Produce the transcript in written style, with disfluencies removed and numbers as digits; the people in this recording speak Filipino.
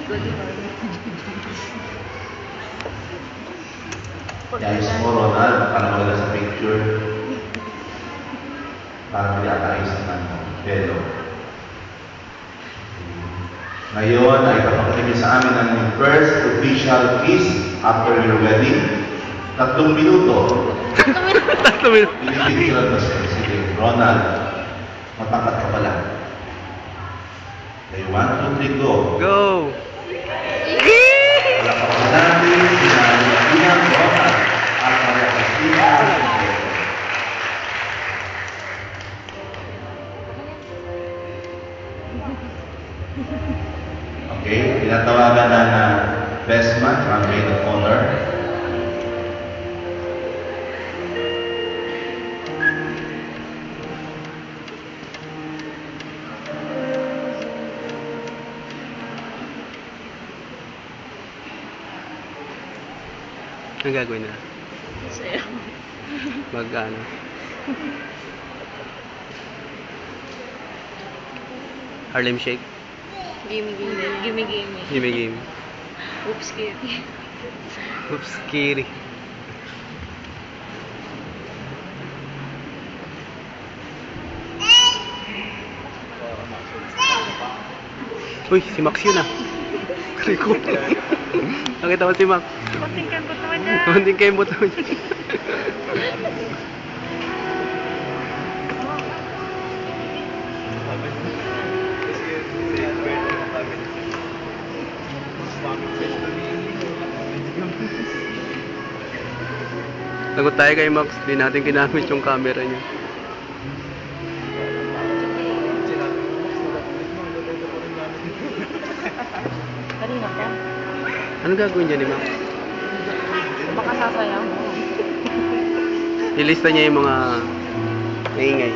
Guys mo, Ronald, parang wala sa picture. Parang hindi ata ayos naman mo. Pero, ngayon ay papakita sa amin ang first official kiss after your wedding. 3 minuto. 3 minuto. Pinipicturean mo siya. Sige, Ronald, matangkat ka pala. Okay, 1, 2, 3, go. Go! Wala pa pa natin, pinag-inan, Ronald, at Maria Cristina. Okay, tinatawagan na best man, ang maid of honor. Ang gagawin nila? Masaya. Mag-ano? Harlem Shake? Gimme, gimme. Gimme, gimme. Gimme game. Oops, kitty. Oops, scary. Uy, si Max yun ah. Rico. Nakita mo si Max. Kunting kan buto niya. Kunting kayo mo to. Lagot tayo kay Max, di natin ginamit yung camera niya. Kanina pa. Ano gagawin niya ni Max? Baka sasayaw mo. Ilista niya yung mga maingay.